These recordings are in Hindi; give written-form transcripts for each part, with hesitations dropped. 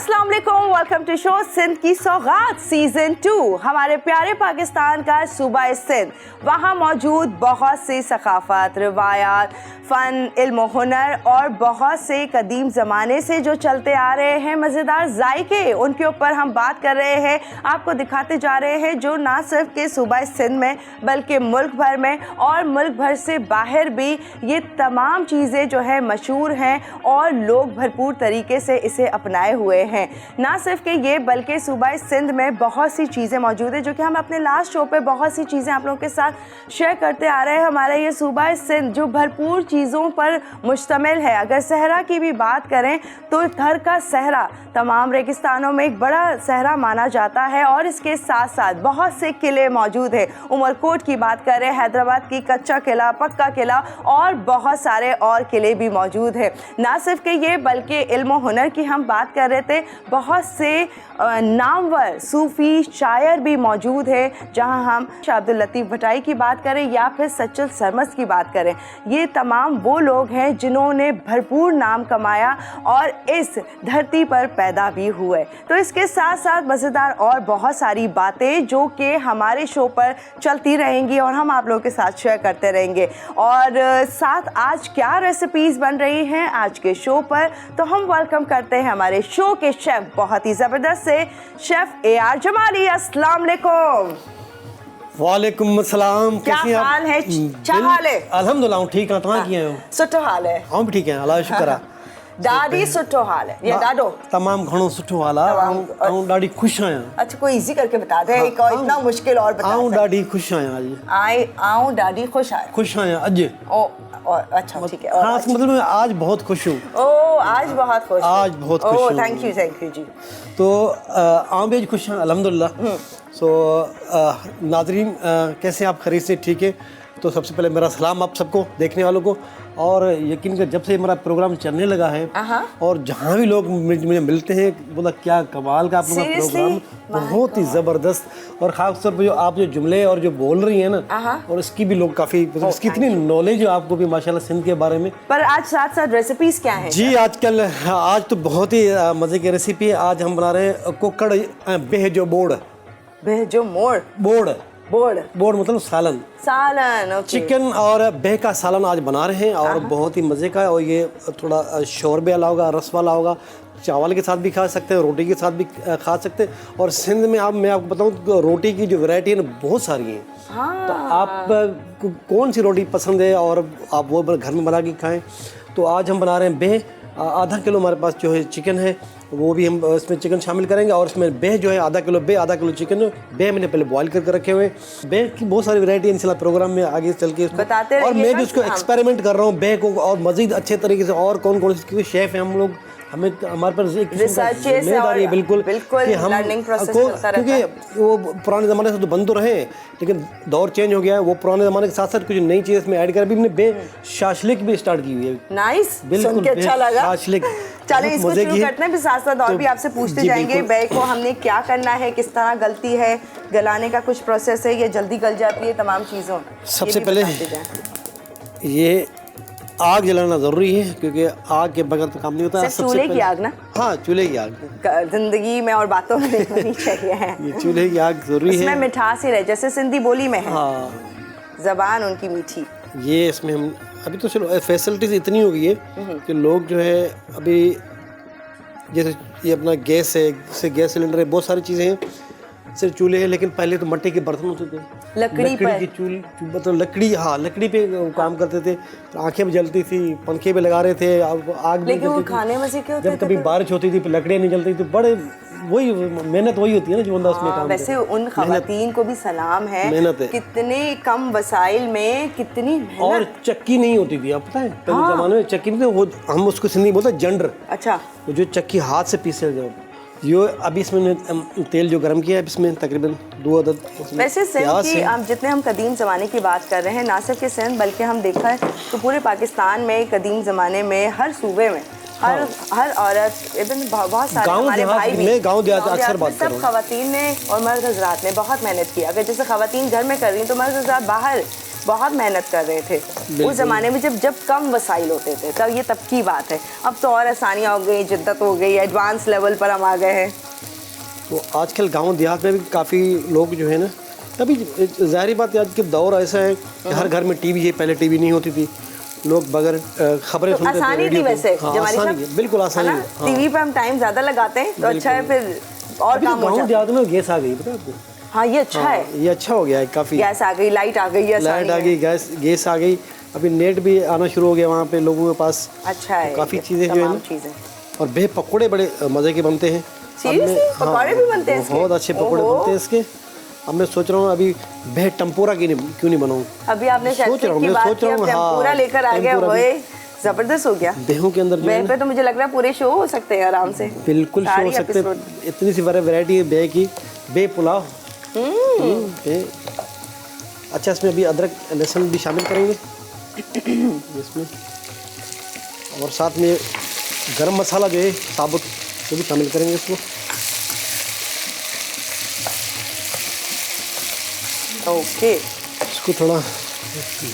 अस्सलाम वालेकुम, वेलकम टू शो सिंध की सौगात सीजन 2। हमारे प्यारे पाकिस्तान का सूबा सिंध, वहाँ मौजूद बहुत सी सकाफत, रिवायात, फ़न, इल्म, हुनर और बहुत से कदीम ज़माने से जो चलते आ रहे हैं मज़ेदार जायके, उनके ऊपर हम बात कर रहे हैं, आपको दिखाते जा रहे हैं, जो ना सिर्फ के सूबा सिंध में बल्कि मुल्क भर में और मुल्क भर से बाहर भी ये तमाम चीज़ें जो है मशहूर हैं और लोग भरपूर तरीके से इसे अपनाए हुए हैं। ना सिर्फ कि ये बल्कि सूबा सिंध में बहुत सी चीज़ें मौजूद हैं जो कि हम अपने लास्ट शो पे बहुत सी चीज़ें आप लोगों के साथ शेयर करते आ रहे हैं। हमारा ये सूबा सिंध जो भरपूर चीज़ों पर मुश्तमिल है। अगर सहरा की भी बात करें तो थर का सहरा तमाम रेगिस्तानों में एक बड़ा सहरा माना जाता है और इसके साथ साथ बहुत से किले मौजूद हैं। उमरकोट की बात करें, हैदराबाद की कच्चा किला, पक्का किला और बहुत सारे और किले भी मौजूद हैं। ना सिर्फ कि ये बल्कि इल्म हुनर की हम बात कर रहे थे, बहुत से नामवर सूफ़ी शायर भी मौजूद है। जहां हम शाह अब्दुल लतीफ़ भटाई की बात करें या फिर सच्चल सरमस की बात करें, ये तमाम वो लोग हैं जिन्होंने भरपूर नाम कमाया और इस धरती पर पैदा भी हुए। तो इसके साथ साथ मज़ेदार और बहुत सारी बातें जो कि हमारे शो पर चलती रहेंगी और हम आप लोगों के साथ शेयर करते रहेंगे। और साथ आज क्या रेसिपीज़ बन रही हैं आज के शो पर, तो हम वेलकम करते हैं हमारे शो के शेफ़, बहुत ही ज़बरदस्त से शेफ़ AR जमाली। अस्सलाम वालेकुम। वालेकुम अस्सलाम। क्या हाल है? क्या हाल है? अल्हम्दुलिल्लाह ठीक है। तव्हां कीअं आहियो? सुठो हाल है। आऊं भी ठीक आहियां, अल्लाह जो शुक्र आहे। ॾाढी सुठो हाल है ये ॾाढो तमाम घणो सुठो हाल आहे। आऊं ॾाढी ख़ुशि आहियां। अच्छा, कोई इजी करके बता दे, एक और इतना मुश्किल और बता। आऊं ॾाढी ख़ुशि आहियां अॼु। आऊं ॾाढी खुश आहियां। ख़ुशि आहियां अॼु। ओ और अच्छा ठीक है। ख़ास मतलब मैं आज बहुत खुश हूँ। ओ आज बहुत खुश। आज बहुत खुश हूँ। थैंक यू जी। तो आऊं भी खुश हूँ अल्हम्दुलिल्लाह। सो नाज़रीन, कैसे आप खरीद से ठीक है? तो सबसे पहले मेरा सलाम आप सबको, देखने वालों को। और यकीन कर जब से हमारा प्रोग्राम चलने लगा है और जहाँ भी लोग मुझे मिलते हैं, बोला क्या कमाल का आप लोगों का प्रोग्राम, बहुत ही ज़बरदस्त। और ख़ास तौर पर जो आप जो जुमले और जो बोल रही हैं ना, और इसकी भी लोग काफ़ी, इसकी इतनी नॉलेज है आपको भी माशाल्लाह सिंध के बारे में। पर आज साथ साथ रेसिपीज़ क्या हैं? जी आज तो बहुत ही मज़े की रेसिपी है। आज हम बना रहे हैं कुकड़ बेहजो बोड़। बेहजो मोड़? बोड़ मतलब सालन। चिकन और बेह का सालन आज बना रहे हैं और बहुत ही मज़े का है। और ये थोड़ा शोरबे वाला होगा, रस वाला होगा, चावल के साथ भी खा सकते हैं, रोटी के साथ भी खा सकते हैं। और सिंध में मैं आपको बताऊं, रोटी की जो वैरायटी है ना बहुत सारी हैं। तो आप कौन सी रोटी पसंद है और आप वो घर में बना के खाएं। तो आज हम बना रहे हैं बेह। आधा किलो हमारे पास जो है चिकन है, वो भी हम इसमें चिकन शामिल करेंगे। और इसमें बेह जो है आधा किलो चिकन। बेह मैंने पहले बॉईल करके रखे हुए। बेह की बहुत सारी वैरायटी है, इंशाल्लाह प्रोग्राम में आगे चल के बताते और मैं भी उसको एक्सपेरिमेंट कर रहा हूँ बेह को और मज़ीद अच्छे तरीके से। और कौन कौन से, क्योंकि शेफ़ हैं हम लोग, हमारे पास एक जिम्मेदारी है बिल्कुल कि हम क्योंकि वो पुराने ज़माने से तो बन तो रहे, लेकिन दौर चेंज हो गया है। वो पुराने ज़माने के साथ साथ कुछ नई चीज़ इसमें ऐड कर भी हमने बे शाशलिक भी स्टार्ट की हुई है। नाइस, बिल्कुल अच्छा लगा। शाशलिक चलिए इसको शुरू करते हैं, फिर साथ साथ और भी आपसे पूछते जाएंगे बे को हमने क्या करना है, किस तरह गलती है, गलाने का कुछ प्रोसेस है, ये जल्दी गल जाती है, तमाम चीज़ों। सबसे पहले ये आग जलाना ज़रूरी है क्योंकि आग के बगैर तो काम नहीं होता। चूल्हे की आग ना? हाँ, चूल्हे की आग जिंदगी में और बातों में होनी चाहिए। ये चूल्हे की आग ज़रूरी है। इसमें मिठास ही रहे, जैसे सिंधी बोली में है। हाँ, ज़बान उनकी मीठी। ये इसमें हम अभी तो चलो फैसिलिटीज़ इतनी हो गई है कि लोग जो है अभी जैसे ये अपना गैस है, जैसे गैस सिलेंडर है, बहुत सारी चीज़ें हैं, सिर्फ चूल्हे हैं। लेकिन पहले तो मिट्टी के बर्तन होते थे, लकड़ी की चूल्हे, मतलब लकड़ी पे काम करते थे। आंखें भी जलती थी, पंखे भी लगा रहे थे, आग भी जलती थी। खाने में से क्या होता जब कभी बारिश होती थी लकड़ियाँ नहीं जलती थी। बड़े वही मेहनत वही होती है ना जो बंदा उसमें काम। वैसे उन खवातीन को भी सलाम है, मेहनत है, कितने कम वसाइल में कितनी मेहनत। और चक्की नहीं होती थी, आप पता है पहले ज़माने में चक्की नहीं, वो हम उसको सिंधी बोलते जंडर। अच्छा, वो जो चक्की हाथ से पीसे जाओ। यो अभी इसमें तेल जो गर्म किया है, इसमें तकरीबन 2 अदद। वैसे सिंध की हम जितने हम कदीम ज़माने की बात कर रहे हैं, ना सिर्फ के सिंध बल्कि हम देखा है तो पूरे पाकिस्तान में कदीम ज़माने में हर सूबे में हर औरत, इवन बहुत सारे हमारे भाई भी, गाँव देहात अक्सर बात कर रहा हूं, सब खवातीन ने और मर्द हज़रात ने बहुत मेहनत की। अगर जैसे खवातीन घर में कर रही तो मर्द हज़रात बाहर बहुत मेहनत कर रहे थे उस ज़माने में जब कम वसाइल होते थे, तब ये तब की बात है। अब तो और आसानियाँ हो गई, जिद्दत हो गई, एडवांस लेवल पर हम आ गए हैं। तो आजकल गांव देहात में भी काफ़ी लोग जो है ना, तभी ज़ाहिर बात है आज के दौर ऐसा है कि हर घर में टीवी है, पहले टीवी नहीं होती थी, लोग बगैर खबरें सुनते थे। आसानी थी वैसे, आसानी है, बिल्कुल आसानी है। टीवी पे हम टाइम ज़्यादा लगाते हैं तो अच्छा है, फिर और काम हो गाँव जाता है। देहात में गैस आ गई, पता है आपको? हाँ ये अच्छा है, ये अच्छा हो गया है काफ़ी। गैस आ गई, लाइट आ गई, लाइट आ गई, गैस आ गई, अभी नेट भी आना शुरू हो गया वहाँ पे लोगों के पास। अच्छा है, काफ़ी चीज़ें जो है ना। और बे पकौड़े बड़े मज़े के बनते हैं। पकौड़े भी बनते हैं, बहुत अच्छे पकौड़े बनते हैं इसके। अब मैं सोच रहा हूँ अभी बे टम्पूरा क्यों नहीं बनाऊँ। अभी आपने सोच रहा हूँ टेम्पुरा लेकर आ गया, वो जबरदस्त हो गया। बेहों के अंदर बे पे तो मुझे लग रहा है पूरे शो हो सकते हैं आराम से। बिल्कुल शो हो सकते हैं, इतनी सी वैरायटी है बे की। बे पुलाव। अच्छा, इसमें अभी अदरक लहसुन भी शामिल करेंगे इसमें, और साथ में गरम मसाला जो है साबुत, वो भी शामिल करेंगे इसमें। ओके, इसको थोड़ा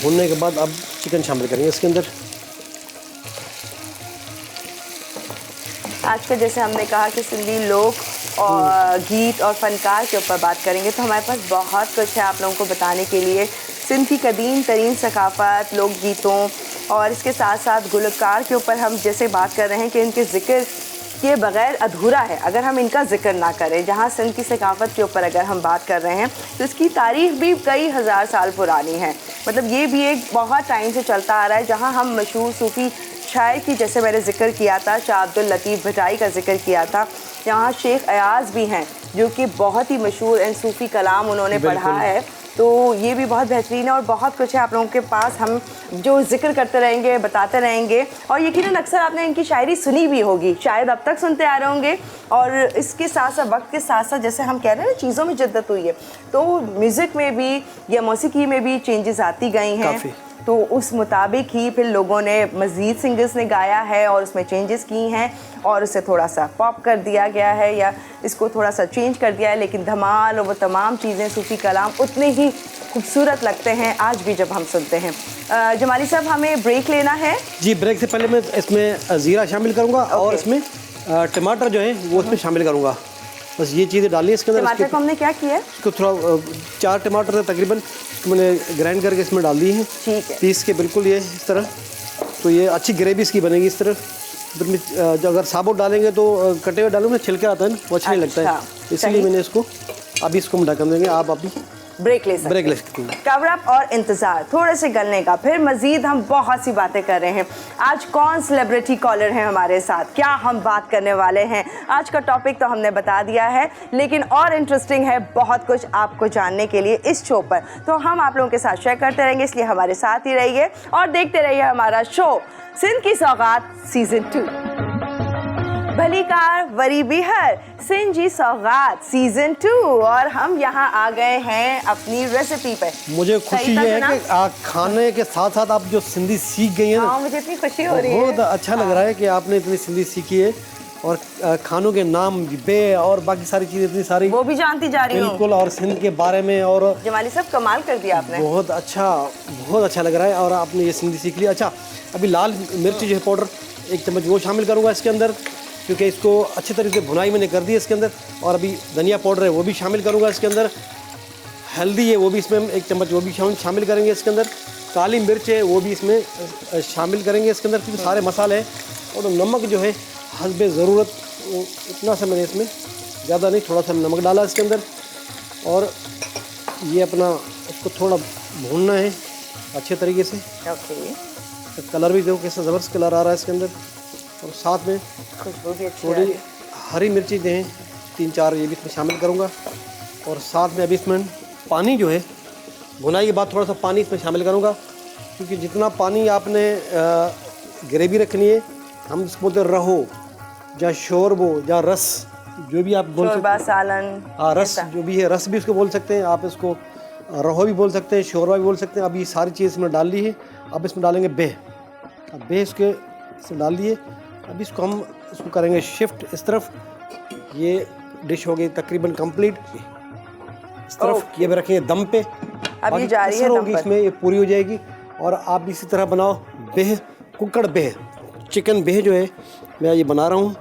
भूनने के बाद अब चिकन शामिल करेंगे इसके अंदर। आज का जैसे हमने कहा कि सिंधी लोग और गीत और फनकार के ऊपर बात करेंगे, तो हमारे पास बहुत कुछ है आप लोगों को बताने के लिए। सिंध की कदीम तरीन सकाफ़त, लोक गीतों और इसके साथ साथ गुलकार के ऊपर हम जैसे बात कर रहे हैं कि इनके ज़िक्र के बग़ैर अधूरा है अगर हम इनका जिक्र ना करें। जहाँ सिंध की सकाफ़त के ऊपर अगर हम बात कर रहे हैं तो इसकी तारीख़ भी कई हज़ार साल पुरानी है। मतलब ये भी एक बहुत टाइम से चलता आ रहा है। जहाँ हम मशहूर सूफ़ी शायर की, जैसे मैंने जिक्र किया था, शाह अब्दुल लतीफ़ भटाई का जिक्र किया था, यहाँ शेख अयाज़ भी हैं जो कि बहुत ही मशहूर एंड सूफ़ी कलाम उन्होंने पढ़ा है। तो ये भी बहुत बेहतरीन है और बहुत कुछ है आप लोगों के पास, हम जो जिक्र करते रहेंगे, बताते रहेंगे। और यकीनन अक्सर आपने इनकी शायरी सुनी भी होगी, शायद अब तक सुनते आ रहे होंगे। और इसके साथ साथ वक्त के साथ साथ जैसे हम कह रहे हैं ना, चीज़ों में जिद्दत हुई है, तो म्यूज़िक में भी या मौसीकी में भी चेंजेस आती गई हैं। तो उस मुताबिक ही फिर लोगों ने, मज़ीद सिंगर्स ने गाया है और उसमें चेंजेस की हैं और उसे थोड़ा सा पॉप कर दिया गया है या इसको थोड़ा सा चेंज कर दिया है। लेकिन धमाल और वो तमाम चीज़ें, सूफ़ी कलाम उतने ही खूबसूरत लगते हैं आज भी जब हम सुनते हैं। जमाली साहब, हमें ब्रेक लेना है। जी, ब्रेक से पहले मैं इसमें ज़ीरा शामिल करूँगा और इसमें टमाटर जो है वो इसमें शामिल करूँगा। बस ये चीज़ें डाली इसके अंदर। टमाटर को हमने क्या किया है, इसको थोड़ा 4 टमाटर है तकरीबन, मैंने ग्राइंड करके इसमें डाल दिए हैं। ठीक है, पीस के बिल्कुल ये इस तरह। तो ये अच्छी ग्रेवी इसकी बनेगी इस तरह। जो अगर साबुत डालेंगे तो कटे हुए डालूंगे, छिलके आता है ना, वो अच्छा नहीं लगता है, इसीलिए मैंने इसको अभी इसको हम ढक्कन देंगे। आप अभी ब्रेक ले सकते हैं। कवर अप और इंतज़ार थोड़े से गलने का, फिर मज़ीद हम बहुत सी बातें कर रहे हैं। आज कौन सेलिब्रिटी कॉलर हैं हमारे साथ, क्या हम बात करने वाले हैं, आज का टॉपिक तो हमने बता दिया है, लेकिन और इंटरेस्टिंग है बहुत कुछ आपको जानने के लिए इस शो पर, तो हम आप लोगों के साथ शेयर करते रहेंगे। इसलिए हमारे साथ ही रहिए और देखते रहिए हमारा शो सिंध की सौगात सीज़न 2। भली कार वरी बिहर, सिंध की सौगात सीज़न 2, और हम यहाँ आ गए हैं अपनी रेसिपी पे। मुझे खुशी ये है कि खाने के साथ साथ आप जो सिंधी सीख गई हैं। हाँ, मुझे इतनी खुशी हो रही है, बहुत अच्छा लग रहा है कि आपने इतनी सिंधी सीखी है और खानों के नाम बे और बाकी सारी चीज़ें इतनी सारी वो भी जानती जा रही हूँ बिल्कुल, और सिंध के बारे में। और जमाली साहब कमाल कर दिया आपने, बहुत अच्छा लग रहा है और आपने ये सिंधी सीख लिया। अच्छा, अभी लाल मिर्च जो है पाउडर 1 चम्मच वो शामिल करूँगा इसके अंदर, क्योंकि इसको अच्छे तरीके से भुनाई मैंने कर दी है इसके अंदर। और अभी धनिया पाउडर है वो भी शामिल करूँगा इसके अंदर। हल्दी है वो भी इसमें हम 1 चम्मच वो भी शामिल करेंगे इसके अंदर। काली मिर्च है वो भी इसमें शामिल करेंगे इसके अंदर, क्योंकि सारे मसाले हैं। और नमक जो है हस्बे ज़रूरत, इतना सा मैंने इसमें, ज़्यादा नहीं, थोड़ा सा नमक डाला इसके अंदर। और ये अपना इसको थोड़ा भूनना है अच्छे तरीके से। ओके, कलर भी देखो कैसा ज़बरदस्त कलर आ रहा है इसके अंदर। और साथ में खुशबू भी अच्छी, थोड़ी हरी मिर्ची जो हैं 3-4 ये भी इसमें शामिल करूँगा। और साथ में अभी इसमें पानी जो है, भुनाई के बाद थोड़ा सा पानी इसमें शामिल करूँगा, क्योंकि जितना पानी आपने ग्रेवी रखनी है, हम इसको बोलते हैं रहो या शोरबो या रस, जो भी आप बोल सकते हैं, सालन, हाँ रस जो भी है, रस भी उसको बोल सकते हैं आप, इसको रहो भी बोल सकते हैं, शोरबा भी बोल सकते हैं। अभी सारी चीज़ इसमें डाल ली है। अब इसमें डालेंगे बे, अब बे इसके इसमें डाल दिए। अभी इसको हम इसको करेंगे शिफ्ट इस तरफ। ये डिश हो गई तकरीबन कंप्लीट। इस तरफ ये भी रखेंगे दम पे। अब ये बाकी जा रही है कसर दम होगी पर। इसमें, ये पूरी हो जाएगी। और आप भी इसी तरह बनाओ बेह, कुक्कड़ बेह, चिकन बेह जो है मैं ये बना रहा हूँ,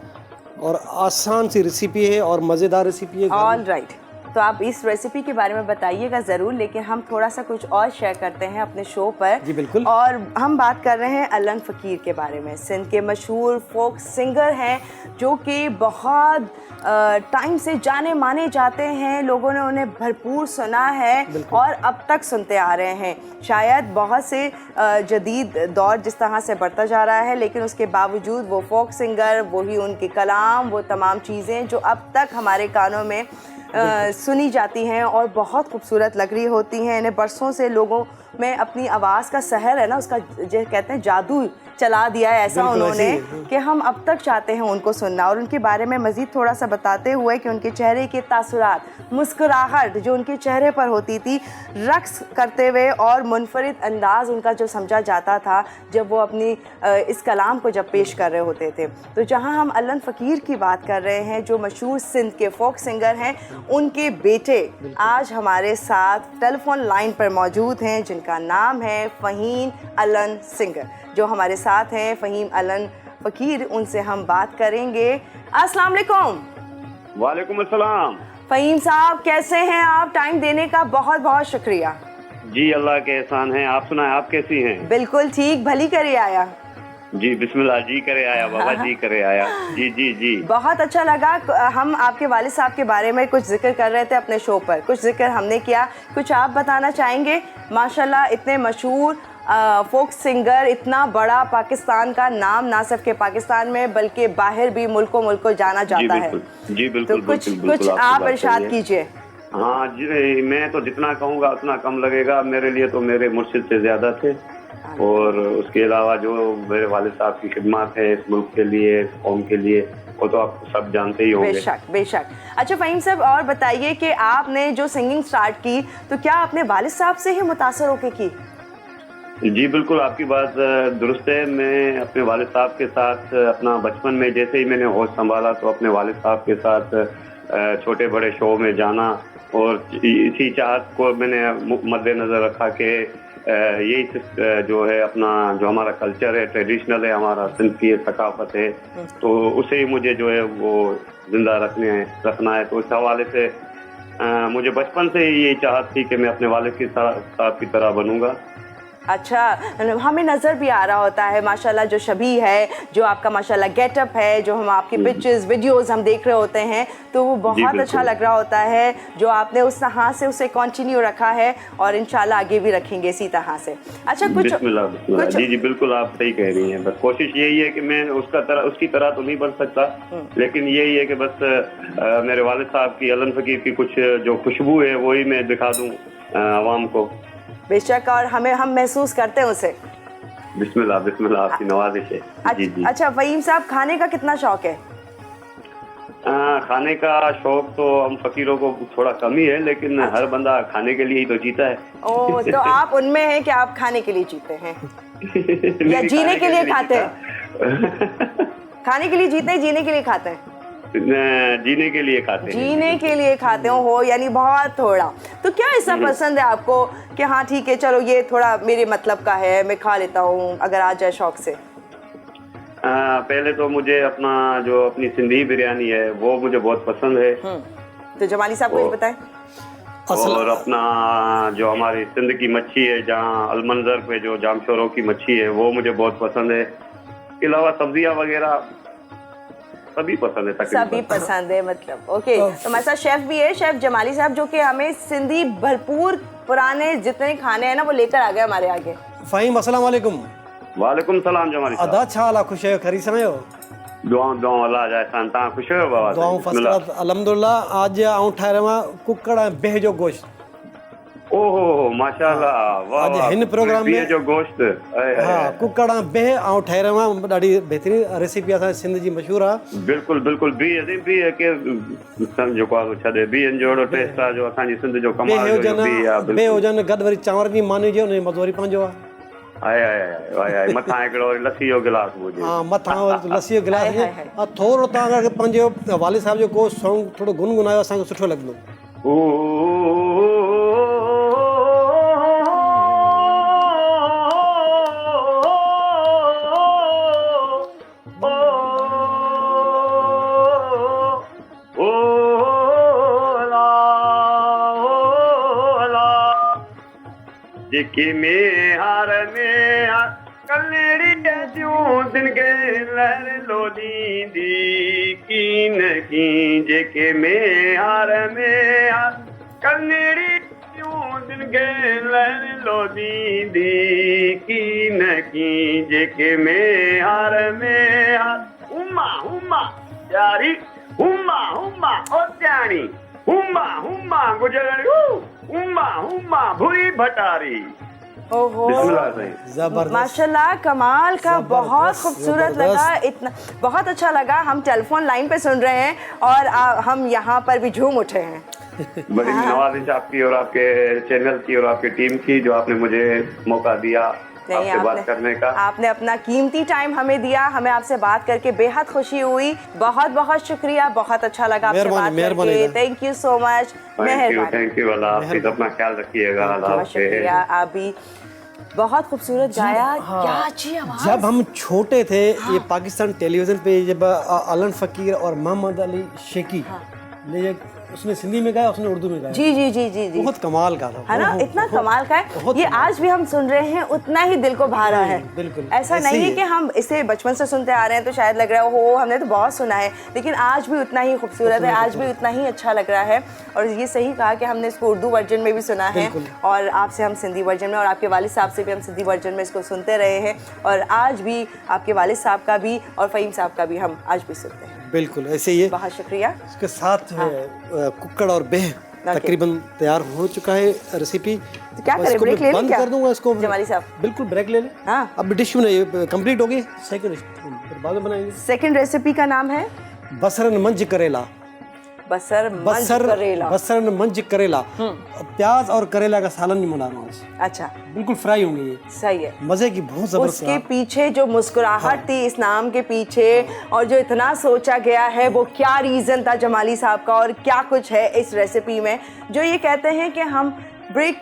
और आसान सी रेसिपी है और मज़ेदार रेसिपी है। ऑल राइट, तो आप इस रेसिपी के बारे में बताइएगा ज़रूर, लेकिन हम थोड़ा सा कुछ और शेयर करते हैं अपने शो पर। जी बिल्कुल। और हम बात कर रहे हैं अलन फ़कीर के बारे में। सिंध के मशहूर फोक सिंगर हैं जो कि बहुत टाइम से जाने माने जाते हैं, लोगों ने उन्हें भरपूर सुना है और अब तक सुनते आ रहे हैं। शायद बहुत से जदीद दौर जिस तरह से बढ़ता जा रहा है, लेकिन उसके बावजूद वो फोक सिंगर, वही उनके कलाम, वो तमाम चीज़ें जो अब तक हमारे कानों में सुनी जाती हैं और बहुत खूबसूरत लग रही होती हैं। इन्हें बरसों से लोगों में अपनी आवाज़ का सहर है ना, उसका जो कहते हैं जादू चला दिया है ऐसा उन्होंने कि हम अब तक चाहते हैं उनको सुनना। और उनके बारे में मज़ीद थोड़ा सा बताते हुए कि उनके चेहरे के तासुरात, मुस्कुराहट जो उनके चेहरे पर होती थी, रक्स करते हुए और मुनफरिद अंदाज़ उनका जो समझा जाता था जब वो अपनी इस कलाम को जब पेश कर रहे होते थे। तो जहाँ हम अलन फ़कीर की बात कर रहे हैं जो मशहूर सिंध के फोक सिंगर हैं, उनके बेटे आज हमारे साथ टेलीफोन लाइन पर मौजूद हैं जिनका नाम है फ़हीम अलन सिंगर, जो हमारे साथ हैं फ़हीम अलन फ़कीर। उनसे हम बात करेंगे। अस्सलाम वालेकुम। वालेकुम अस्सलाम। फ़हीम साहब कैसे हैं आप? टाइम देने का बहुत बहुत शुक्रिया। जी अल्लाह के एहसान है, आप सुनाएं, आप कैसी हैं? बिल्कुल ठीक, भली करे आया। जी बिस्मिल्लाह, जी करे आया बाबा, जी करे आया। जी जी जी, बहुत अच्छा लगा। हम आपके वालिद साहब के बारे में कुछ जिक्र कर रहे थे अपने शो पर, कुछ जिक्र हमने किया, कुछ आप बताना चाहेंगे? माशाल्लाह इतने मशहूर फोक सिंगर, इतना बड़ा पाकिस्तान का नाम ना सिर्फ के पाकिस्तान में बल्कि बाहर भी मुल्कों जाना जाता है। जी बिल्कुल, तो कुछ आप इरशाद कीजिए। हाँ जी, मैं तो जितना कहूँगा उतना कम लगेगा। मेरे लिए तो मेरे मुर्शिद से ज्यादा थे, और उसके अलावा जो मेरे वालिद साहब की खिदमत है इस मुल्क के लिए, इस कौम के लिए, वो तो आप सब जानते ही होंगे। बेशक बेशक। अच्छा फ़हीम साहब, और बताइए कि आपने जो सिंगिंग स्टार्ट की तो क्या आपने वालिद साहब से ही मुतासर होकर की? जी बिल्कुल, आपकी बात दुरुस्त है। मैं अपने वालिद साहब के साथ अपना बचपन में जैसे ही मैंने होश संभाला तो अपने वालिद साहब के साथ छोटे बड़े शो में जाना, और इसी चाहत को मैंने मद्देनज़र रखा कि यही जो है अपना जो हमारा कल्चर है, ट्रेडिशनल है, हमारा सिंध की सकाफत है, तो उसे ही मुझे जो है वो जिंदा रखना है। तो इस हवाले से मुझे बचपन से ही यही चाहत थी कि मैं अपने वालिद के साथ की तरह बनूंगा। अच्छा, हमें नज़र भी आ रहा होता है माशाल्लाह जो शबी है, जो आपका माशाल्लाह गेटअप है, जो हम आपकी पिक्चर्स वीडियोस हम देख रहे होते हैं, तो वो बहुत अच्छा लग रहा होता है जो आपने उस तरह से उसे कंटिन्यू रखा है और इंशाल्लाह आगे भी रखेंगे इसी तरह से। अच्छा कुछ जी जी बिल्कुल, आप सही कह रही हैं। बस कोशिश यही है कि मैं उसकी तरह तो नहीं बन सकता, लेकिन यही है कि बस मेरे वालिद साहब की, अलन फ़कीर की कुछ जो खुशबू है वही मैं दिखा दूँ आवाम को। बेशक, और हम महसूस करते हैं उसे। बिस्मिल्लाह बिस्मिल्लाह, आपकी नवाजिश है। जी जी। अच्छा फ़हीम साहब, खाने का कितना शौक है? खाने का शौक तो हम फकीरों को थोड़ा कम ही है, लेकिन हर बंदा खाने के लिए ही तो जीता है। ओह, तो आप उनमें हैं कि आप खाने के लिए जीते हैं या जीने के लिए खाते हैं? खाने के लिए जीते हैं, जीने के लिए खाते हैं? जीने के लिए खाते हैं। जीने के लिए खाते हो, यानी बहुत थोड़ा। तो क्या ऐसा पसंद है आपको कि हाँ ठीक है चलो ये थोड़ा मेरे मतलब का है, मैं खा लेता हूँ अगर आ जाए शौक से? पहले तो मुझे अपनी सिंधी बिरयानी है वो मुझे बहुत पसंद है। तो जमाली साहब को ये बताएं। और अपना जो हमारी सिंध की मच्छी है, जहाँ अलमंजर पे जो जामशोरों की मच्छी है, वो मुझे बहुत पसंद है। इसके अलावा सब्जियाँ वगैरह सभी पसंद है। सभी पसंद है मतलब, ओके। तो हमारे साथ शेफ भी है, शेफ जमाली साहब, जो कि हमें सिंधी भरपूर पुराने जितने खाने हैं ना वो लेकर आ गए हमारे आगे। फ़हीम अस्सलाम वालेकुम। वालेकुम सलाम जमाली साहब। अदा छाला खुश है, खरी समय हो? दुआऊं अल्लाह जाए संता खुश हो बाबा। दुआऊं फर्स्ट क्लास अल्हम्दुलिल्लाह। आज आऊं ठायरवा कुकड़ा बेह जो गोश्त। ओहो माशाल्लाह, वाह आज हिन प्रोग्राम में जो गोश्त हाँ कुकड़ा बेह आऊं ठायरवा ॾाढी बेहतरीन रेसिपी असां सिंध जी मशहूर आहे। बिल्कुल बिल्कुल बी है के जो को छदे बी जोड़ो टेस्ट आहे जो असांजी सिंध जो कमाल जो बी आहे। बे होजन गद वरी चांवर जी मानी जो ने मज़ो वरी पंहिंजो आहे। आए मथा हिकिड़ो लस्सी जो गिलास हुजे। हाँ मथा लस्सी जो गिलास हुजे। थोरो तव्हां अगरि पंहिंजो वालिद साहब जो को सॉन्ग थोरो गुनगुनायो असांखे सुठो लॻंदो। जेके में हार कलड़ी जूं दिन के लहर लोली दी की जेके में हार कलड़ी जूं दिन के लहर लोली दी की जेके में हार हुम्मा हुम्मा यारी हुम्मा हुम्मा ओ त्याणी हुम्मा हुम्मा गुजरी हुम्मा हुम्मा भूरी भटारी। ओहो, जबरदस्त, माशाल्लाह, कमाल का, बहुत खूबसूरत लगा, इतना बहुत अच्छा लगा। हम टेलीफोन लाइन पे सुन रहे हैं और हम यहाँ पर भी झूम उठे हैं। बड़ी नवाजिश आपकी और आपके चैनल की और आपकी टीम की, जो आपने मुझे मौका दिया आपसे बात करने का। आपने अपना कीमती टाइम हमें दिया, हमें आपसे बात करके बेहद खुशी हुई। बहुत बहुत शुक्रिया, बहुत अच्छा लगा आपसे बात करके। Thank you so much. Thank you. अल्लाह हाफिज़, अपना ख्याल रखिएगा। बहुत शुक्रिया। आप भी बहुत खूबसूरत गाया। हाँ, क्या अच्छी आवाज। जब हम छोटे थे, ये पाकिस्तान टेलीविजन पे जब अलन फकीर और मोहम्मद अली शेखी ने उसने सिंधी में गाया, उसने उर्दू में गाया। जी जी जी जी जी, बहुत कमाल का था, है ना, इतना कमाल का है। ये आज भी हम सुन रहे हैं, उतना ही दिल को भा रहा है। बिल्कुल, ऐसा नहीं है कि हम इसे बचपन से सुनते आ रहे हैं तो शायद लग रहा है हो हमने तो बहुत सुना है, लेकिन आज भी उतना ही खूबसूरत है, आज भी उतना ही अच्छा लग रहा है। और ये सही कहा कि हमने इसको उर्दू वर्जन में भी सुना है और आपसे हम सिंधी वर्जन में, और आपके वालिद साहब से भी हम सिंधी वर्जन में इसको सुनते रहे हैं, और आज भी आपके वालिद साहब का भी और फ़हीम साहब का भी हम आज भी सुनते हैं। बिल्कुल ऐसे ही है। बहुत शुक्रिया। इसके साथ कुक्कड़ और बेह तकरीबन तैयार हो चुका है रेसिपी। तो क्या करें, ब्रेक ले लें क्या? कर दूंगा इसको जमाली साहब। बिल्कुल ब्रेक ले लें। हाँ, अब डिश में कंप्लीट होगी, सेकंड फिर बाद में बनाएंगे। सेकंड रेसिपी का नाम है बसरन मंज करेला। बसरन मंज करेला, प्याज और करेला का सालन नहीं बना रहा हूँ। अच्छा, बिल्कुल फ्राई होंगे ये। सही है, मजे की बहुत जबरदस्त। उसके पीछे जो मुस्कुराहट थी इस नाम के पीछे, और जो इतना सोचा गया है, वो क्या रीजन था जमाली साहब का, और क्या कुछ है इस रेसिपी में जो ये कहते हैं कि हम ब्रेक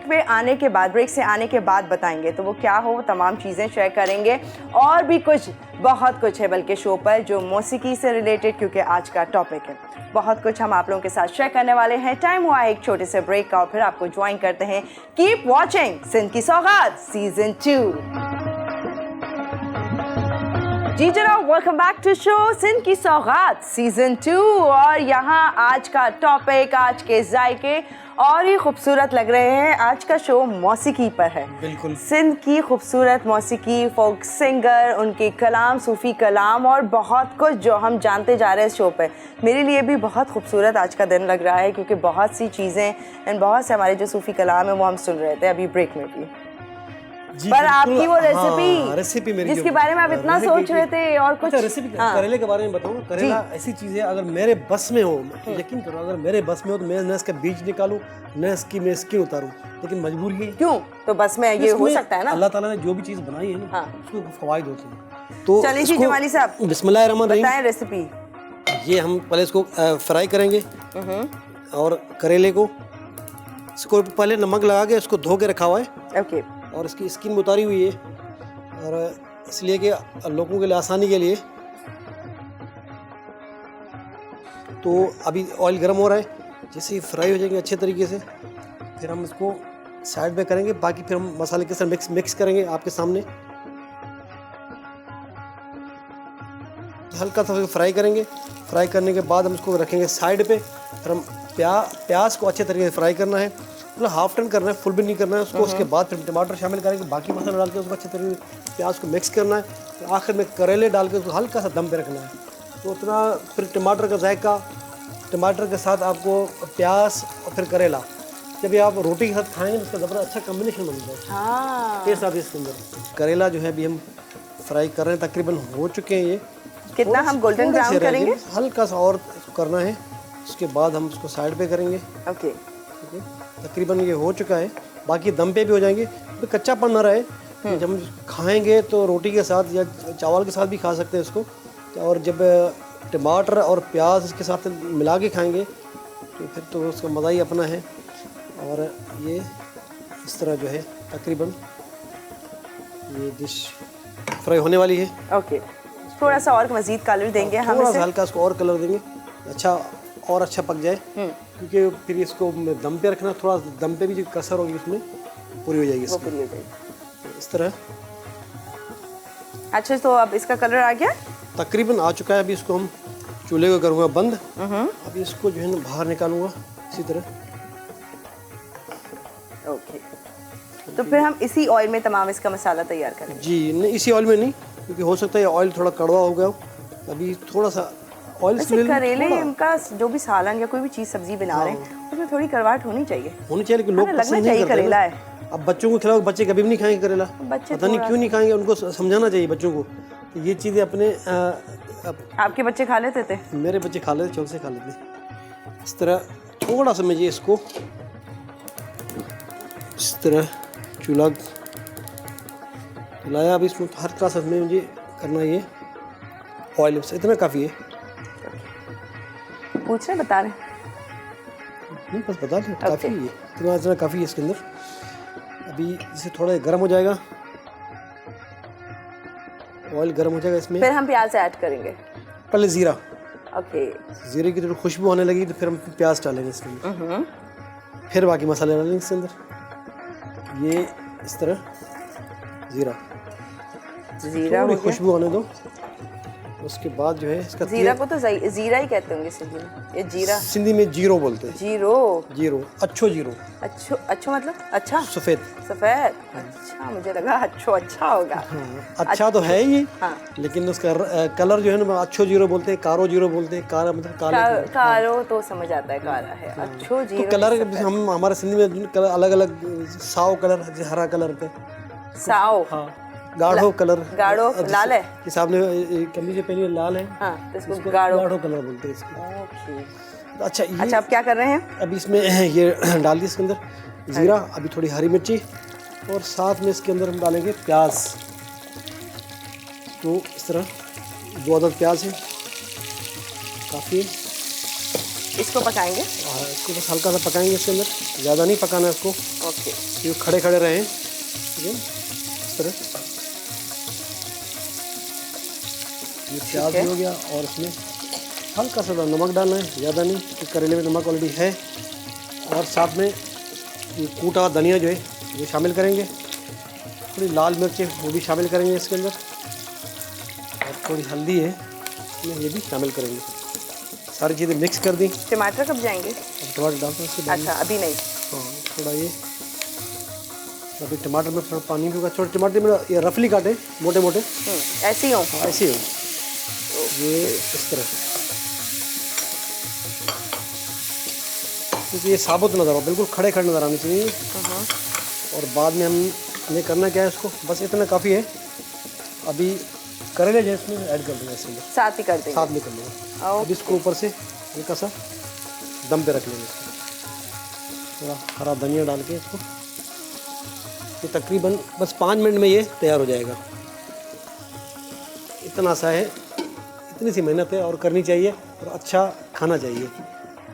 से आने के बाद बताएंगे। तो वो क्या हो, वो तमाम चीज़ें शेयर करेंगे, और भी कुछ बहुत कुछ है बल्कि शो पर जो मौसीकी से रिलेटेड, क्योंकि आज का टॉपिक है। बहुत कुछ हम आप लोगों के साथ शेयर करने वाले हैं। टाइम हुआ है एक छोटे से ब्रेक का, और फिर आपको ज्वाइन करते हैं। कीप वॉचिंग सिंध की सौगात सीजन 2। जी जनाब, welcome back to show Sindh की सौगात सीजन 2। और यहाँ आज का टॉपिक, आज के जायके और ही खूबसूरत लग रहे हैं। आज का शो मौसीकी पर है। बिल्कुल, सिंध की खूबसूरत मौसीकी, फोक सिंगर, उनके कलाम, सूफ़ी कलाम और बहुत कुछ जो हम जानते जा रहे हैं इस शो पे। मेरे लिए भी बहुत खूबसूरत आज का दिन लग रहा है, क्योंकि बहुत सी चीज़ें एंड बहुत से हमारे जो सूफ़ी कलाम है वो हम सुन रहे थे अभी ब्रेक में भी। पर आपकी वो रेसिपी जिसके बारे में आप इतना सोच रहे थे, और कुछ रेसिपी करेले के बारे में बताऊँ। करेला ऐसी चीज़ है, अगर मेरे बस में हो, यकीन करो, अगर मेरे बस में हो तो मैं न इसका बीज निकालूं न इसकी मैं स्किन उतारूं, लेकिन मजबूरी है। क्यों? तो बस में ये हो सकता है ना, अल्लाह ताला ने जो भी चीज़ बनाई है ना, उसको फवाइद होते हैं। तो चलिए जी जमाली साहब, बिस्मिल्लाहिर्रहमानिर्रहीम, बताएं रेसिपी। ये हम पहले इसको फ्राई करेंगे, और करेले को इसको पहले नमक लगा के इसको धो के रखा हुआ है। ओके। और इसकी स्किन उतारी हुई है, और इसलिए कि लोगों के लिए आसानी के लिए। तो अभी ऑयल गर्म हो रहा है, जैसे ही फ्राई हो जाएंगे अच्छे तरीके से, फिर हम इसको साइड पे करेंगे। बाकी फिर हम मसाले के साथ मिक्स करेंगे आपके सामने। हल्का सा फ्राई करेंगे। फ्राई करने के बाद हम इसको रखेंगे साइड पे। फिर हम प्याज को अच्छे तरीके से फ्राई करना है, मतलब हाफ टर्न करना है, फुल भी नहीं करना है उसको। उसके बाद फिर टमाटर शामिल करेंगे, बाकी मसाला डाल के उसको अच्छे तरीके से प्याज को मिक्स करना है। फिर आखिर में करेले डाल के उसको हल्का सा दम पे रखना है। तो उतना फिर टमाटर का जायका, टमाटर के साथ आपको प्याज और फिर करेला, जब ये आप रोटी के साथ खाएंगे उसका ज़बरदस्त अच्छा कम्बिनेशन बनता है। टेस्ट आती है इसके अंदर। करेला जो है अभी हम फ्राई कर रहे हैं, तकरीबन हो चुके हैं ये। कितना हम गोल्डन ब्राउन करेंगे? हल्का सा और करना है, उसके बाद हम उसको साइड पे करेंगे। ओके, तकरीबन ये हो चुका है, बाकी दम पे भी हो जाएंगे। तो कच्चापन ना रहे, जब हम खाएंगे तो रोटी के साथ या चावल के साथ भी खा सकते हैं इसको। और जब टमाटर और प्याज इसके साथ मिला के खाएंगे तो फिर तो उसका मज़ा ही अपना है। और ये इस तरह जो है तकरीबन ये डिश फ्राई होने वाली है। ओके, थोड़ा सा और मज़ीद कलर देंगे हम, थोड़ा सा हल्का इसको और कलर देंगे, अच्छा और अच्छा पक जाए। क्योंकि फिर इसको दम पे रखना, थोड़ा दम पे भी जो कसर होगी उसमें, पूरी हो जाएगी वो इसकी। पूरी हो जाएगी। इस तरह अच्छा, तो अब इसका कलर आ गया? तकरीबन आ चुका है। अभी इसको हम चूल्हे को करूँगा बंद। अभी इसको जो है ना बाहर निकालूंगा इसी तरह। ओके, तो फिर हम इसी ऑयल में तमाम इसका मसाला तैयार करेंगे? जी नहीं, इसी ऑयल में नहीं, क्योंकि हो सकता है ऑयल थोड़ा कड़वा हो गया हो। अभी थोड़ा सा ऑयल वैसे करेले इनका जो भी सालन या कोई भी चीज़ सब्जी बना रहे हैं उसमें थोड़ी कड़वाहट होनी चाहिए, लेकिन लोग लगना पसंद नहीं चाहिए करते करेला हैं। है। अब बच्चों को खिलाओ, बच्चे कभी भी नहीं खाएंगे करेला, बच्चे पता नहीं क्यों नहीं खाएंगे। उनको समझाना चाहिए बच्चों को कि ये चीज़ें अपने आपके बच्चे खा लेते थे? मेरे बच्चे खा लेते, चौक से खा लेते। इस तरह थोड़ा सा मुझे इसको इस तरह चूल्हा जलाया। अब इसमें हल्का सा में मुझे करना ये ऑयल से इतना काफ़ी है। पूछ रहे, बता रहे? नहीं, बस बता दें, काफ़ी है, इतना इतना काफ़ी है इसके अंदर। अभी इसे थोड़ा गर्म हो जाएगा, ऑयल गर्म हो जाएगा इसमें, फिर हम प्याज ऐड करेंगे। पहले ज़ीरा। ओके, ज़ीरे की थोड़ी खुशबू आने लगी तो फिर हम प्याज डालेंगे इसके अंदर, फिर बाकी मसाले डालेंगे इसके अंदर। ये इस तरह ज़ीरा हो खुशबू आने दो। उसके बाद जो है इसका जीरा को तो जीरा ही कहते होंगे सिंधी में, ये जीरा सिंधी में जीरो बोलते हैं। जीरो, अच्छो जीरो। अच्छो मतलब अच्छा, सफ़ेद। अच्छा, मुझे लगा अच्छा होगा। अच्छा तो है ये, हाँ। लेकिन उसका कलर जो है ना अच्छो जीरो बोलते हैं, कारो जीरो बोलते हैं। कारा मतलब काले। कारो तो समझ आता है, काला है। अच्छो जीरो तो कलर हम हमारे सिंधी में कलर अलग अलग, साव कलर, हरा कलर पे साव, हाँ, गाढ़ो कलर, गाढ़ो लाल है कि सामने कमीज पहनी है लाल है, हाँ, तो इसको गाढ़ो कलर बोलते हैं इसको। ओके, अच्छा अच्छा, अब क्या कर रहे हैं? अभी इसमें ये डाल दी इसके अंदर जीरा, अभी थोड़ी हरी मिर्ची, और साथ में इसके अंदर हम डालेंगे प्याज। तो इस तरह 2 अदद प्याज है, काफ़ी। इसको पकाएंगे? इसको बस हल्का सा पकाएंगे इसके अंदर, ज़्यादा नहीं पकाना है इसको। ओके, ये खड़े खड़े रहें, ठीक है, इस तरह। ये प्याज भी हो गया, और इसमें हल्का सा नमक डालना है, ज़्यादा नहीं, क्योंकि करेले में नमक ऑलरेडी है। और साथ में ये कूटा धनिया जो है वो शामिल करेंगे, थोड़ी लाल मिर्चें वो भी शामिल करेंगे इसके अंदर, और थोड़ी हल्दी है ये भी शामिल करेंगे। सारी चीज़ें मिक्स कर दी। टमाटर कब जाएंगे? टमाटर डालते हैं इसके। अच्छा, अभी नहीं। हाँ, थोड़ा ये अभी टमाटर में थोड़ा पानी भी होगा। छोटे टमाटर में ये रफली काटे, मोटे मोटे, ऐसे ही हो? ऐसे ही हो। ये इस तरह, क्योंकि ये साबुत नज़र हो, बिल्कुल खड़े खड़े नज़र आने चाहिए। और बाद में हमने करना क्या है, इसको बस इतना काफ़ी है। अभी करेले जो इसमें ऐड कर देंगे, इसके अंदर साथ ही कर देंगे, साथ में कर लेंगे। अब इसको ऊपर से हल्का सा दम पे रख लेंगे, थोड़ा हरा धनिया डाल के इसको। ये तकरीबन बस 5 मिनट में ये तैयार हो जाएगा। इतना सा है, इतनी सी मेहनत है और करनी चाहिए, और अच्छा खाना चाहिए।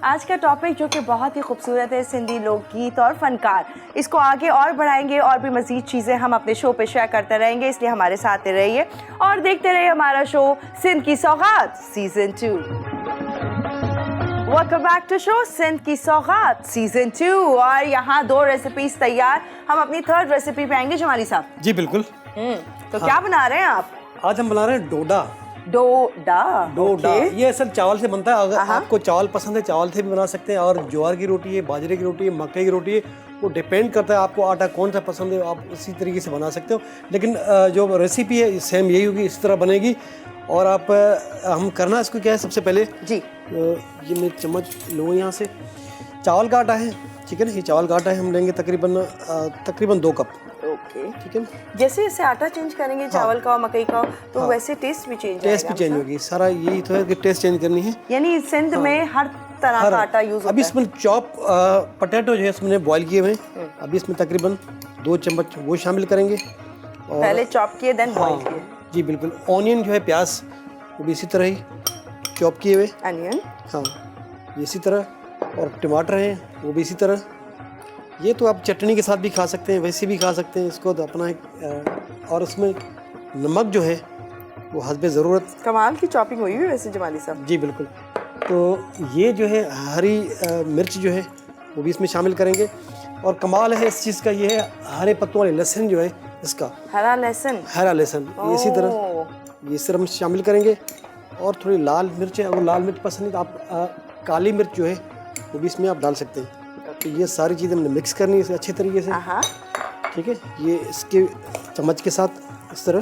आज का टॉपिक जो कि बहुत ही खूबसूरत है, सिंधी लोकगीत और फनकार, इसको आगे और बढ़ाएंगे और भी मज़ीद चीज़ें हम अपने शो पे शेयर करते रहेंगे, इसलिए हमारे साथ रहिए और देखते रहिए हमारा शो सिंध की सौगात season 2। Welcome back to show Sindh की सौगात सीज़न 2, और यहाँ 2 रेसिपीज तैयार। हम अपनी 3rd रेसिपी पे आएंगे जमाली साहब। जी बिल्कुल। तो क्या बना रहे हैं आप? आज हम बना रहे हैं डोडा। डोडा, ये असल चावल से बनता है। अगर आपको चावल पसंद है, चावल से भी बना सकते हैं, और ज्वार की रोटी है, बाजरे की रोटी है, मक्के की रोटी है, वो डिपेंड करता है आपको आटा कौन सा पसंद है, आप उसी तरीके से बना सकते हो। लेकिन जो रेसिपी है सेम यही होगी, इस तरह बनेगी। और आप हम करना इसको क्या है, सबसे पहले जी ये मैं चम्मच लूँ यहाँ से, चावल का आटा है, ठीक है ना, ये चावल का आटा है, हम लेंगे तकरीबन 2 कप। ओके, ठीक है। जैसे जैसे आटा चेंज करेंगे चावल का और मकई का, तो वैसे टेस्ट भी चेंज होगी। सारा यही तो है कि टेस्ट चेंज करनी है। यानी सिंध में हर तरह का आटा यूज होता है। अभी इसमें चॉप पोटैटो जो है इसमें बॉईल किए हुए हैं, अभी इसमें तकरीबन 2 चम्मच वो शामिल करेंगे। और पहले चॉप किए देन बॉईल किए। जी बिल्कुल। ऑनियन जो है, प्याज, वो भी इसी तरह ही चॉप किए हुए। अनियन, हाँ, इसी तरह। और टमाटर हैं, वो भी इसी तरह। ये तो आप चटनी के साथ भी खा सकते हैं, वैसे भी खा सकते हैं इसको, तो अपना और उसमें नमक जो है वो हस्बे ज़रूरत। कमाल की चॉपिंग हुई है वैसे जमाली साहब। जी बिल्कुल। तो ये जो है हरी मिर्च जो है वो भी इसमें शामिल करेंगे। और कमाल है इस चीज़ का ये है, हरे पत्तों वाले लहसुन जो है इसका, हरा लहसुन, ये इसी तरह ये सिर्फ हम शामिल करेंगे। और थोड़ी लाल मिर्च है, अगर लाल मिर्च पसंद है तो आप काली मिर्च जो है वो भी इसमें आप डाल सकते हैं। तो ये सारी चीज़ें हमने मिक्स करनी है इसे अच्छे तरीके से, ठीक है। ये इसके चम्मच के साथ इस तरह,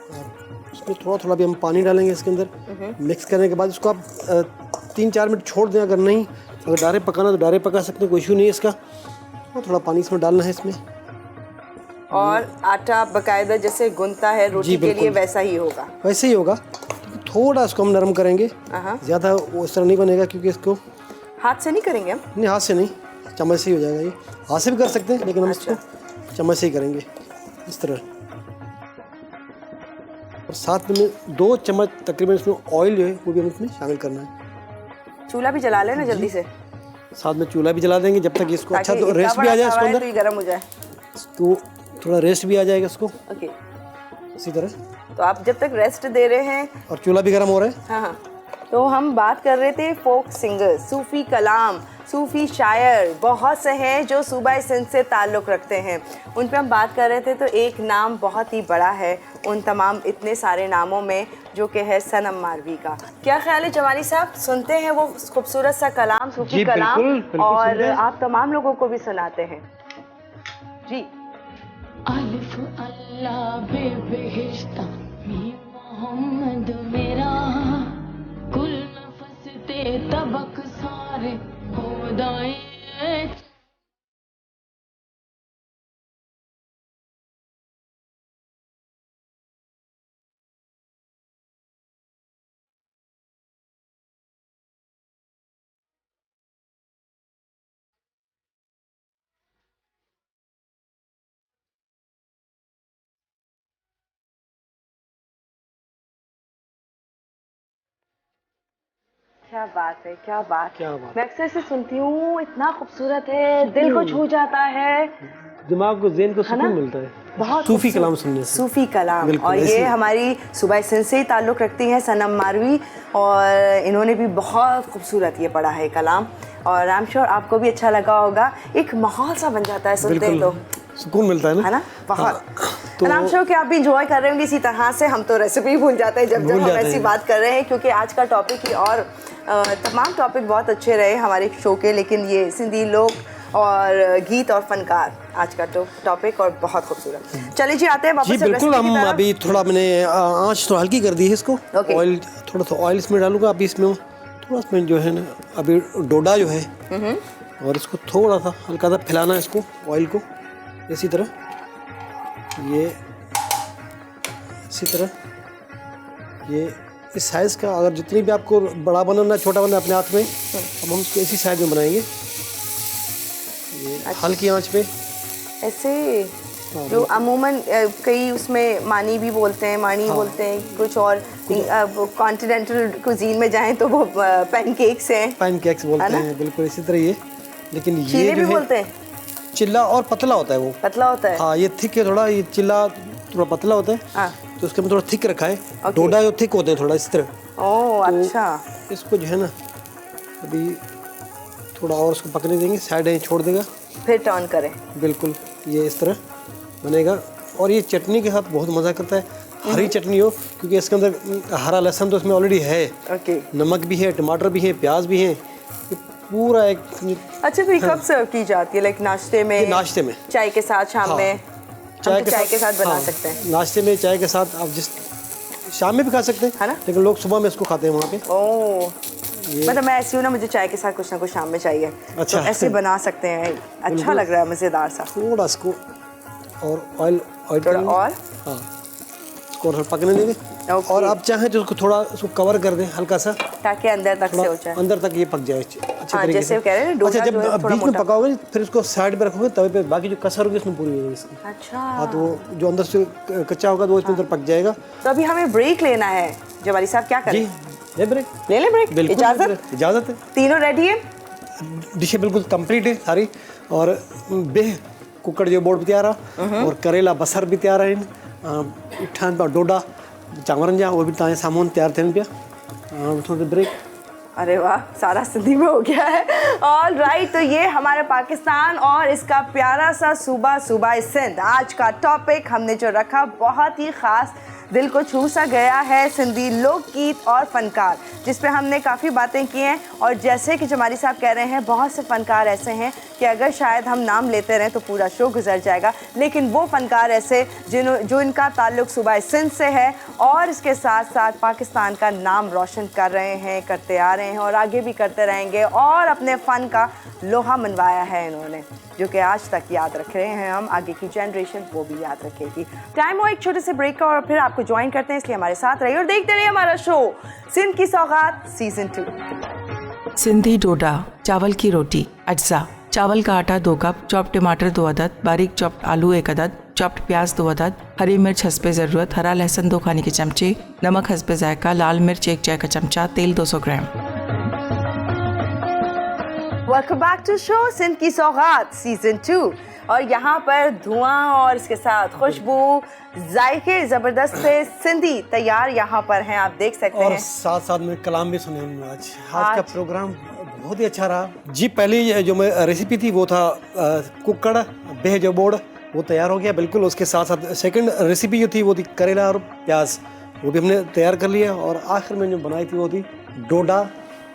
और इसमें थोड़ा थोड़ा भी हम पानी डालेंगे इसके अंदर। मिक्स करने के बाद इसको आप 3-4 मिनट छोड़ दें, अगर नहीं अगर डायरेक्ट पकाना तो डायरेक्ट पका सकते हैं, कोई इशू नहीं है इसका। और थोड़ा पानी इसमें डालना है इसमें। और आटा बकायदा जैसे गूंथता है रोटी के लिए वैसा ही होगा, वैसे ही होगा। थोड़ा इसको हम नरम करेंगे, ज़्यादा वो इस तरह नहीं बनेगा, क्योंकि इसको हाथ से नहीं करेंगे हम। नहीं, हाथ से नहीं, चम्मच से ही हो जाएगा। ये हाथ से भी कर सकते हैं, लेकिन हम इसको चम्मच से ही करेंगे इस तरह। और साथ में 2 चम्मच तकरीबन इसमें ऑयल जो है वो भी हम इसमें शामिल करना है। चूल्हा भी जला लेना जल्दी से, साथ में चूल्हा भी जला देंगे, जब तक इसको अच्छा तो रेस्ट भी आ जाए इसके अंदर, तो ये गर्म हो जाए, तो थोड़ा रेस्ट भी आ जाएगा इसको। ओके, इसी तरह। तो आप जब तक रेस्ट दे रहे हैं और चूल्हा भी गर्म हो रहा है। हाँ, तो हम बात कर रहे थे फोक सिंगर, सूफी कलाम, सूफी शायर बहुत से हैं जो सूबा सिंध से ताल्लुक़ रखते हैं, उन पे हम बात कर रहे थे। तो एक नाम बहुत ही बड़ा है उन तमाम इतने सारे नामों में, जो कि है सनम मारवी का। क्या ख्याल है जमाली साहब, सुनते हैं वो खूबसूरत सा कलाम, सूफी कलाम, बिल्कुल और आप तमाम लोगों को भी सुनाते हैं जी। अलिफ अल्लाह बेबहिश्ता मी मोहम्मद मेरा, कुल नफस ते तबक सारे खुदाए। क्या बात है, क्या बात, क्या बात। मैं अक्सर से सुनती हूँ, इतना खूबसूरत है, दिल को छू जाता है, दिमाग को, ज़हन को सुकून मिलता है बहुत सूफी कलाम सुनने से। सूफी कलाम, और ये हमारी सूबा सिंध से ही ताल्लुक़ रखती हैं सनम मारवी, और इन्होंने भी बहुत खूबसूरत ये पढ़ा है कलाम, और आई एम श्योर आपको भी अच्छा लगा होगा। एक माहौल सा बन जाता है सुनते ही, तो सुकून मिलता है ना, बहुत। तो आई एम श्योर कि आप भी इंजॉय कर रहे होंगे इसी तरह से। हम तो रेसिपी भूल जाते हैं जब हम ऐसी बात कर रहे हैं, क्योंकि आज का टॉपिक ही, और तमाम टॉपिक बहुत अच्छे रहे हमारे शो के, लेकिन ये सिंधी लोग और गीत और फनकार आज का टॉपिक, और बहुत खूबसूरत। चलिए जी, आते हैं वापस जी बिल्कुल। हम अभी थोड़ा मैंने आंच तो हल्की कर दी है इसको। ऑयल, थोड़ा सा ऑयल इसमें डालूंगा अभी, इसमें थोड़ा इसमें जो है ना अभी डोडा जो है, और इसको थोड़ा सा हल्का सा फैलाना है इसको, ऑयल को इसी तरह, ये इसी तरह, ये इस साइज़ का। अगर जितनी भी आपको बड़ा बनाना छोटा बनाना अपने हाथ में, अब हम इसको इसी साइज़ में बनाएंगे, ये हल्की आंच पे ऐसे। जो अमूमन कई उसमें मानी भी बोलते हैं, मानी बोलते हैं कुछ, और कॉन्टिनेंटल कुजीन में जाएं तो वो पैनकेक्स हैं, पैनकेक्स बोलते हैं, बिल्कुल इसी तरह ये। लेकिन ये भी बोलते हैं, चिल्ला और पतला होता है, वो पतला होता है। हाँ, ये थिक है थोड़ा, ये चिल्ला थोड़ा पतला होता है, तो उसके में थोड़ा थिक रखा है। डोडा जो थिक होते हैं थोड़ा इस तरह। ओह अच्छा। इसको जो है ना अभी थोड़ा और उसको पकने देंगे, साइड में छोड़ देगा, फिर टर्न करें। बिल्कुल ये इस तरह बनेगा। और ये चटनी के साथ बहुत मज़ा करता है, हरी चटनी हो, क्योंकि इसके अंदर हरा लहसुन तो इसमें ऑलरेडी है, नमक भी है, टमाटर भी है, प्याज भी है, पूरा एक। अच्छा, तो ये कब सर्व की जाती है? लाइक नाश्ते में? नाश्ते में, चाय के साथ, शाम में? चाय के साथ बना सकते हैं। नाश्ते में, चाय के साथ, आप जिस शाम में भी खा सकते हैं, है ना, लेकिन लोग सुबह में इसको खाते हैं वहाँ पे। ओह, मतलब मैं ऐसी हूँ ना, मुझे चाय के साथ कुछ ना कुछ शाम में चाहिए। अच्छा, तो ऐसे बना सकते हैं, अच्छा लग रहा है, मज़ेदार सा। थोड़ा इसको और ऑयल थोड़ा और, हाँ, इसको और पकने देंगे। और आप चाहें तो उसको थोड़ा उसको कवर कर दें हल्का सा, ताकि अंदर तक से हो जाए, अंदर तक ये पक जाए अच्छे तरीके जैसे से। कह रहे हैं डोसा। अच्छा, जब बीच में पकाओगे फिर इसको साइड पे रखोगे तवे पे, बाकी जो कसर होगी उसमें पूरी हो जाएगी इसकी। अच्छा, हाँ, तो जो अंदर से कच्चा होगा तो वो इसमें अंदर पक जाएगा। तो अभी हमें ब्रेक लेना है जवाली साहब, क्या करें? ले ब्रेक, ले लें ब्रेक, इजाज़त है। तीनों रेडी है, डिशें बिल्कुल कंप्लीट है सारी, और बेह कुकड़ जो बोर्ड भी तैयार है, और करेला बसर भी तैयार है, इठान पर डोडा चावरन जा वो भी तव्हांजे साम्हूं तैयार थियनि पिया। थोड़ी ब्रेक अरे वाह, सारा सिंधी में हो गया है। ऑल राइट, तो ये हमारे पाकिस्तान और इसका प्यारा सा सूबा सूबा सिंध। आज का टॉपिक हमने जो रखा बहुत ही ख़ास, दिल को छू सा गया है, सिंधी लोकगीत और फ़नकार, जिस पे हमने काफ़ी बातें की हैं। और जैसे कि जमाली साहब कह रहे हैं, बहुत से फ़नकार ऐसे हैं कि अगर शायद हम नाम लेते रहें तो पूरा शो गुजर जाएगा, लेकिन वो फ़नकार ऐसे जो इनका ताल्लुक़ सूबा सिंध से है और इसके साथ साथ पाकिस्तान का नाम रोशन कर रहे हैं, करते आ रहे हैं और आगे भी करते रहेंगे, और अपने फ़न का लोहा मनवाया है इन्होंने, जो कि आज तक याद रख रहे हैं हम, आगे की जनरेशन वो भी याद रखेगी। टाइम हो एक छोटे से ब्रेक का और फिर आपको ज्वाइन करते हैं, इसलिए हमारे साथ रहिए और देखते रहिए हमारा शो सिंध की सौगात सीजन 2। सिंधी डोडा, चावल की रोटी, अज्जा, चावल का आटा 2 कप, चॉप्ड टमाटर 2 अदद, बारीक चॉप्ड आलू 1 अदद, चॉप्ड प्याज 2 अदद, हरी मिर्च हस्बे ज़रूरत, हरा लहसुन 2 खाने के चमचे, नमक हस्बे जायका, लाल मिर्च 1 चाय का चमचा, तेल 200 gram. Welcome back to show Sindh की सौगात सीजन 2। और यहाँ पर धुआं और इसके साथ खुशबू, जायके ज़बरदस्त से सिंधी तैयार यहाँ पर हैं, आप देख सकते और हैं। साथ साथ में कलाम भी सुने हमने आज का प्रोग्राम बहुत ही अच्छा रहा जी। पहली जो मैं रेसिपी थी वो था कुक्कड़ बेह जो बोड़, वो तैयार हो गया बिल्कुल। उसके साथ साथ सेकंड रेसिपी जो थी वो थी करेला और प्याज, वो भी हमने तैयार कर लिया। और आखिर में जो बनाई थी वो थी डोडा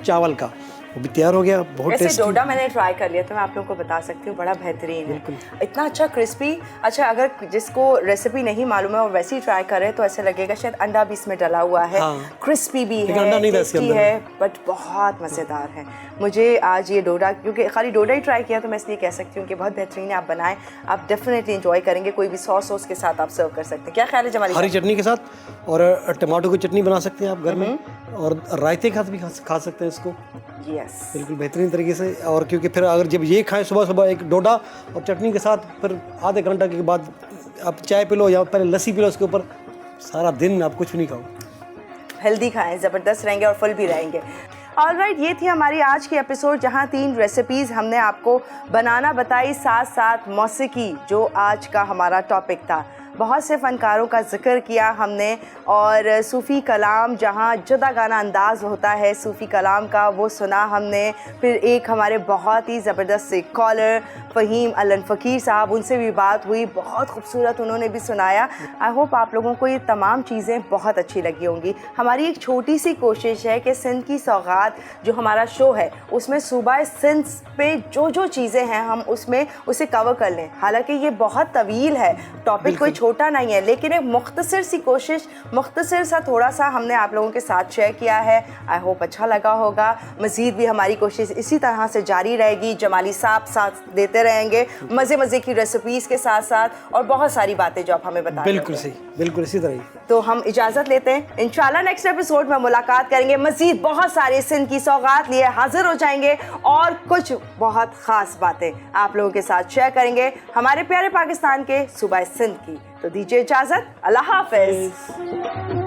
चावल का, वो भी तैयार हो गया। बहुत टेस्टी डोडा मैंने ट्राई कर लिया, तो मैं आप लोगों को बता सकती हूँ, बड़ा बेहतरीन है, इतना अच्छा क्रिस्पी। अच्छा, अगर जिसको रेसिपी नहीं मालूम है और वैसे ही ट्राई करे तो ऐसे लगेगा शायद अंडा भी इसमें डला हुआ है। हाँ। क्रिस्पी भी है, टेस्टी है, बट बहुत मज़ेदार है। मुझे आज ये डोडा, क्योंकि खाली डोडा ही ट्राई किया, तो मैं इसलिए कह सकती हूँ कि बहुत बेहतरीन है। आप बनाएं, आप डेफिनेटली इंजॉय करेंगे। कोई भी सॉस के साथ आप सर्व कर सकते हैं। क्या ख्याल है जमाली? हरी चटनी के साथ, और टमाटो की चटनी बना सकते हैं आप घर में, और रायते के साथ भी खा सकते हैं इसको। यस, बिल्कुल बेहतरीन तरीके से। और क्योंकि फिर अगर जब ये खाएं सुबह सुबह एक डोडा और चटनी के साथ, फिर आधे घंटा के बाद आप चाय पी लो या पहले लस्सी पी लो उसके ऊपर, सारा दिन आप कुछ भी नहीं खाओ, हेल्दी खाएं, ज़बरदस्त रहेंगे और फुल भी रहेंगे। ऑलराइट, ये थी हमारी आज की एपिसोड, जहाँ 3 रेसिपीज़ हमने आपको बनाना बताई, साथ साथ मौसीकी जो आज का हमारा टॉपिक था। बहुत से फ़नकारों का जिक्र किया हमने, और सूफ़ी कलाम, जहाँ जुदा गाना अंदाज़ होता है सूफ़ी कलाम का, वो सुना हमने। फिर एक हमारे बहुत ही ज़बरदस्त से कॉलर फ़हीम अलन फ़कीर साहब, उनसे भी बात हुई, बहुत खूबसूरत उन्होंने भी सुनाया। आई होप आप लोगों को ये तमाम चीज़ें बहुत अच्छी लगी होंगी। हमारी एक छोटी सी कोशिश है कि सिंध की सौगात जो हमारा शो है, उसमें सूबा सिंध पे जो चीज़ें हैं हम उसमें उसे कवर कर लें। हालांकि ये बहुत तवील है टॉपिक, कोई छोटा नहीं है, लेकिन एक मुख्तसर सी कोशिश, मुख्तसर सा थोड़ा सा हमने आप लोगों के साथ शेयर किया है। आई होप अच्छा लगा होगा। मज़ीद भी हमारी कोशिश इसी तरह से जारी रहेगी। जमाली साहब साथ देते रहेंगे मज़े की रेसिपीज़ के साथ साथ, और बहुत सारी बातें जो आप हमें बता। बिल्कुल सही, बिल्कुल इसी तरह ही। तो हम इजाज़त लेते हैं, इंशाल्लाह नेक्स्ट एपिसोड में मुलाकात करेंगे। मज़ीद बहुत सारे सिंध की सौगात लिए हाजिर हो जाएंगे और कुछ बहुत ख़ास बातें आप लोगों के साथ शेयर करेंगे हमारे प्यारे पाकिस्तान के सूबा सिंध की। तो दीजिए इजाज़त, अल्लाह हाफ़िज़।